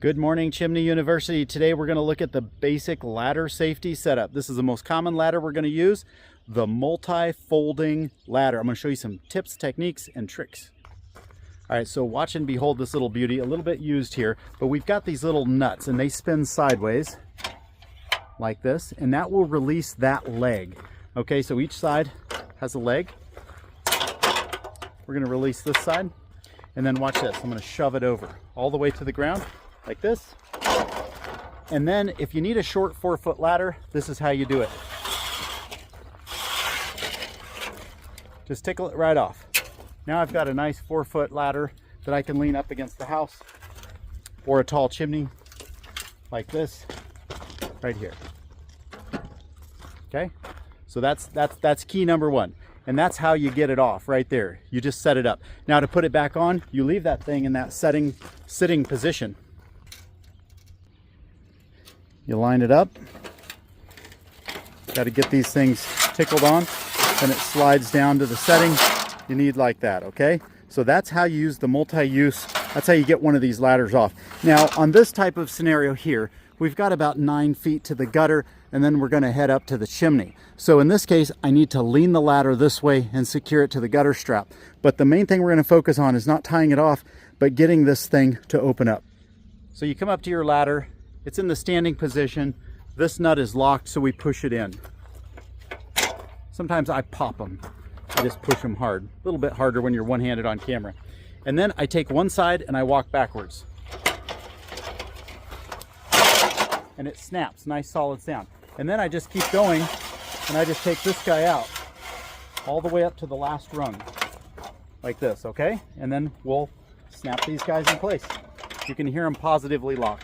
Good morning, Chimney University. Today we're going to look at the basic ladder safety setup. This is the most common ladder we're going to use, the multi-folding ladder. I'm going to show you some tips, techniques, and tricks. All right, so watch and behold this little beauty, a little bit used here, but we've got these little nuts and they spin sideways like this, and that will release that leg. Okay, so each side has a leg. We're going to release this side, and then watch this. I'm going to shove it over all the way to the ground like this. And then if you need a short 4-foot ladder, this is how you do it. Just tickle it right off. Now I've got a nice 4-foot ladder that I can lean up against the house or a tall chimney like this right here. Okay, so that's key number one. And that's how you get it off right there. You just set it up. Now to put it back on, you leave that thing in that sitting position. You line it up. Got to get these things tickled on. Then it slides down to the setting you need like that, okay? So that's how you use the multi-use. That's how you get one of these ladders off. Now on this type of scenario here, we've got about 9 feet to the gutter, and then we're going to head up to the chimney. So in this case, I need to lean the ladder this way and secure it to the gutter strap. But the main thing we're going to focus on is not tying it off, but getting this thing to open up. So you come up to your ladder. It's in the standing position. This nut is locked, so we push it in. Sometimes I pop them. I just push them hard. A little bit harder when you're one-handed on camera. And then I take one side and I walk backwards. And it snaps, nice solid sound. And then I just keep going and I just take this guy out all the way up to the last rung like this, okay? And then we'll snap these guys in place. You can hear them positively lock.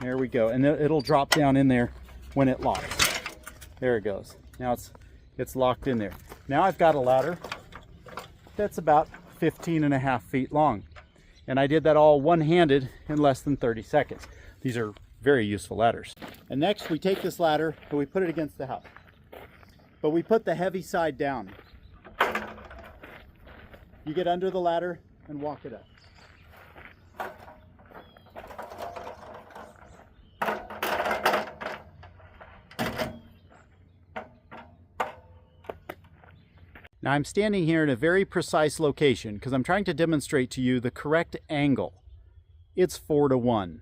There we go, and it'll drop down in there when it locks. There it goes. Now it's locked in there. Now I've got a ladder that's about 15.5 feet long. And I did that all one-handed in less than 30 seconds. These are very useful ladders. And next we take this ladder and we put it against the house. But we put the heavy side down. You get under the ladder and walk it up. Now I'm standing here in a very precise location because I'm trying to demonstrate to you the correct angle. It's 4:1.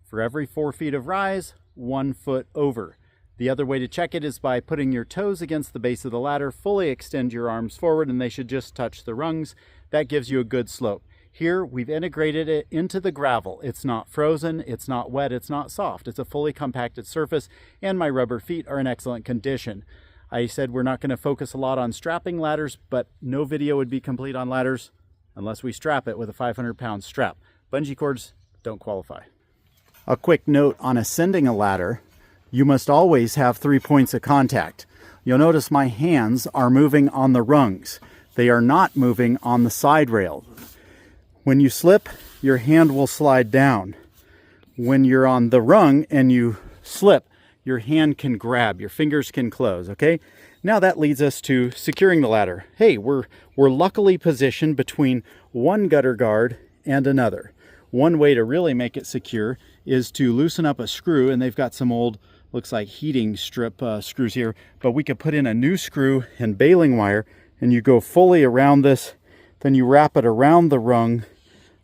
For every 4 feet of rise, 1 foot over. The other way to check it is by putting your toes against the base of the ladder, fully extend your arms forward, and they should just touch the rungs. That gives you a good slope. Here we've integrated it into the gravel. It's not frozen, it's not wet, it's not soft. It's a fully compacted surface, and my rubber feet are in excellent condition. I said we're not going to focus a lot on strapping ladders, but no video would be complete on ladders unless we strap it with a 500-pound strap. Bungee cords don't qualify. A quick note on ascending a ladder, you must always have 3 points of contact. You'll notice my hands are moving on the rungs. They are not moving on the side rail. When you slip, your hand will slide down. When you're on the rung and you slip, your hand can grab, your fingers can close, okay? Now that leads us to securing the ladder. Hey, we're luckily positioned between one gutter guard and another. One way to really make it secure is to loosen up a screw, and they've got some old, looks like heating strip screws here, but we could put in a new screw and baling wire, and you go fully around this, then you wrap it around the rung,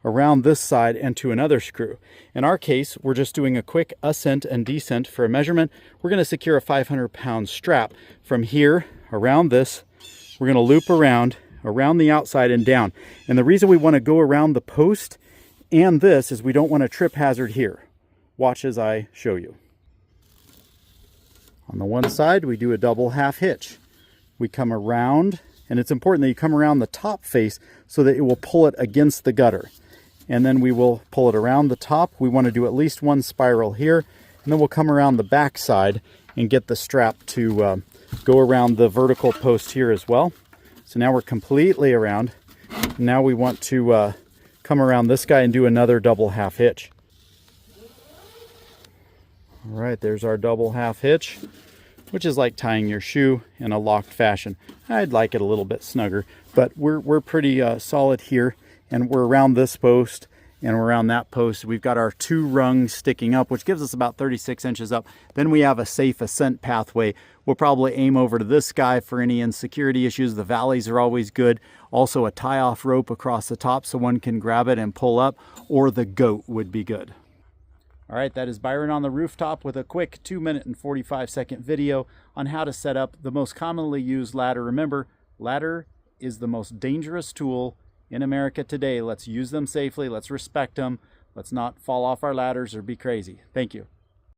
around this side, and to another screw. In our case, we're just doing a quick ascent and descent for a measurement. We're going to secure a 500-pound strap from here around this. We're going to loop around the outside and down. And the reason we want to go around the post and this is we don't want a trip hazard here. Watch as I show you. On the one side, we do a double half hitch. We come around, and it's important that you come around the top face so that it will pull it against the gutter. And then we will pull it around the top. We want to do at least one spiral here, and then we'll come around the back side and get the strap to go around the vertical post here as well. So now we're completely around. Now we want to come around this guy and do another double half hitch. All right, there's our double half hitch, which is like tying your shoe in a locked fashion. I'd like it a little bit snugger, but we're pretty solid here, and we're around this post, and around that post we've got our 2 rungs sticking up, which gives us about 36 inches up. Then we have a safe ascent pathway. We'll probably aim over to this guy for any insecurity issues. The valleys are always good. Also a tie-off rope across the top so one can grab it and pull up, or the goat would be good. All right, that is Byron on the rooftop with a quick 2-minute and 45-second video on how to set up the most commonly used ladder. Remember, ladder is the most dangerous tool in America today. Let's use them safely. Let's respect them. Let's not fall off our ladders or be crazy. Thank you.